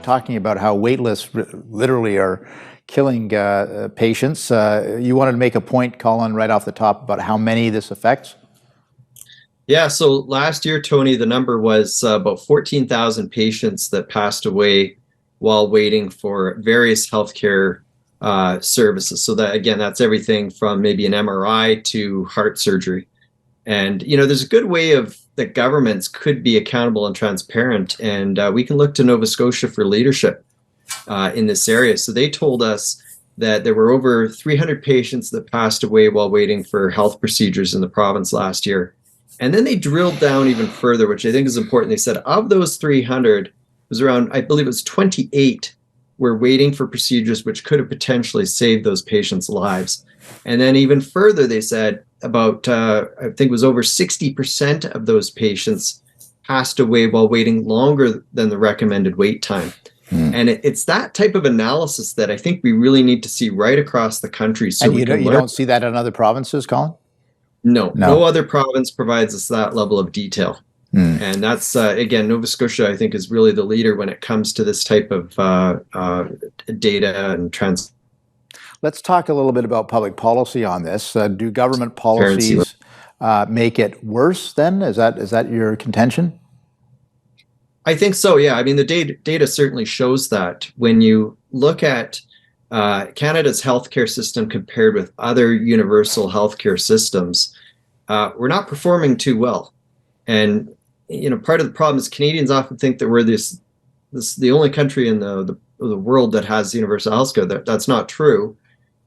talking about how waitlists literally are killing patients. You wanted to make a point, Colin, right off the top about how many this affects? Yeah, so last year, Tony, the number was about 14,000 patients that passed away while waiting for various healthcare services. So that, again, that's everything from maybe an MRI to heart surgery. And, there's a good way of that governments could be accountable and transparent. And we can look to Nova Scotia for leadership in this area. So they told us that there were over 300 patients that passed away while waiting for health procedures in the province last year. And then they drilled down even further, which I think is important. They said of those 300, it was around, I believe it was 28 were waiting for procedures which could have potentially saved those patients' lives. And then even further, they said about, I think it was over 60% of those patients passed away while waiting longer than the recommended wait time. And it's that type of analysis that I think we really need to see right across the country. So and you don't see that in other provinces, Colin? No other province provides us that level of detail. And that's, again, Nova Scotia, I think, is really the leader when it comes to this type of data and trends. Let's talk a little bit about public policy on this. Do government policies make it worse then? Is that your contention? I think so, yeah. I mean, the data certainly shows that when you look at Canada's healthcare system compared with other universal healthcare systems, we're not performing too well. And part of the problem is Canadians often think that we're the only country in the world that has universal healthcare. That's not true.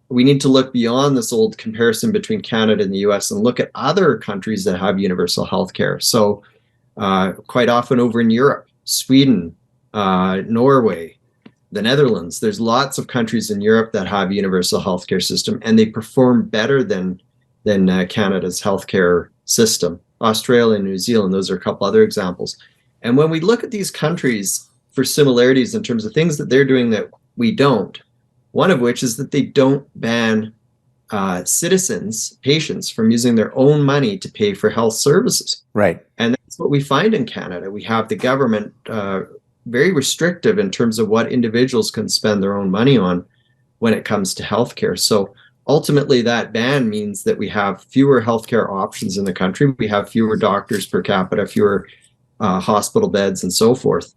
We need to look beyond this old comparison between Canada and the U.S. and look at other countries that have universal healthcare. So quite often over in Europe, Sweden, Norway, the Netherlands, there's lots of countries in Europe that have universal healthcare system, and they perform better than Canada's healthcare system. Australia and New Zealand, those are a couple other examples. And when we look at these countries for similarities in terms of things that they're doing that we don't, one of which is that they don't ban patients from using their own money to pay for health services. Right. And that's what we find in Canada. We have the government very restrictive in terms of what individuals can spend their own money on when it comes to healthcare. So ultimately, that ban means that we have fewer healthcare options in the country. We have fewer doctors per capita, fewer hospital beds, and so forth.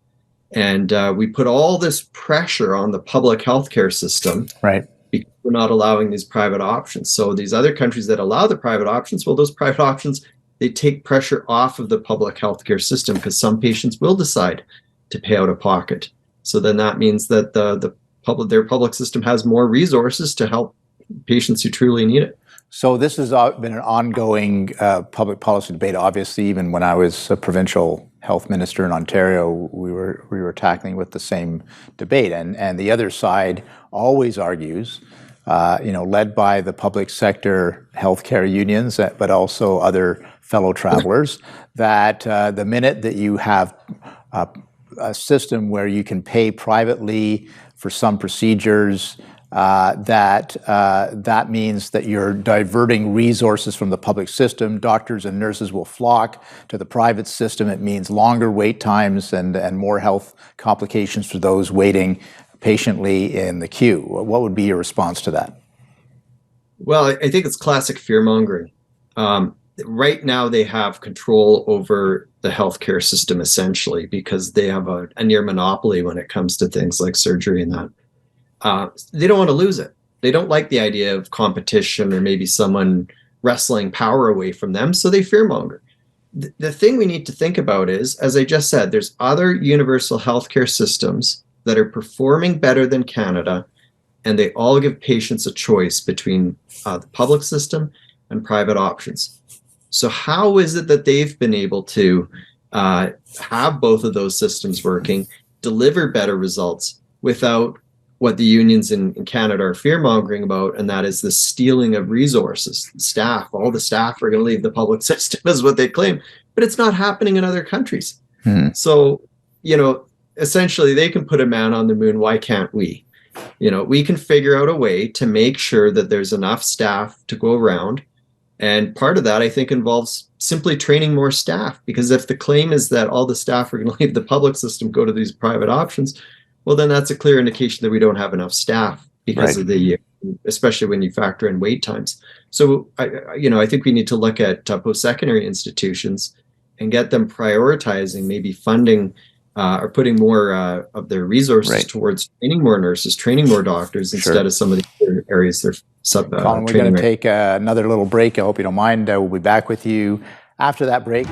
And we put all this pressure on the public healthcare system, right, because we're not allowing these private options. So these other countries that allow the private options, well, those private options, they take pressure off of the public healthcare system because some patients will decide to pay out of pocket. So then that means that their public system has more resources to help patients who truly need it. So this has been an ongoing public policy debate. Obviously, even when I was a provincial health minister in Ontario, we were tackling with the same debate. And the other side always argues, led by the public sector healthcare unions, but also other fellow travelers, that the minute that you have a system where you can pay privately for some procedures, that means that you're diverting resources from the public system. Doctors and nurses will flock to the private system. It means longer wait times and more health complications for those waiting patiently in the queue. What would be your response to that? Well, I think it's classic fear-mongering. Right now, they have control over the healthcare system, essentially, because they have a near monopoly when it comes to things like surgery and that. They don't want to lose it. They don't like the idea of competition or maybe someone wrestling power away from them, so they fearmonger. The thing we need to think about is, as I just said, there's other universal healthcare systems that are performing better than Canada, and they all give patients a choice between the public system and private options. So how is it that they've been able to have both of those systems working, deliver better results without what the unions in Canada are fear-mongering about, and that is the stealing of resources. Staff, all the staff are going to leave the public system is what they claim, but it's not happening in other countries. So, essentially they can put a man on the moon. Why can't we? We can figure out a way to make sure that there's enough staff to go around. And part of that, I think, involves simply training more staff, because if the claim is that all the staff are going to leave the public system, go to these private options, well, then that's a clear indication that we don't have enough staff because Right. of especially when you factor in wait times. So, I think we need to look at post-secondary institutions and get them prioritizing, maybe funding or putting more of their resources Right. towards training more nurses, training more doctors instead of some of the other areas they're Colin, we're going training to right. take another little break. I hope you don't mind. We'll be back with you after that break.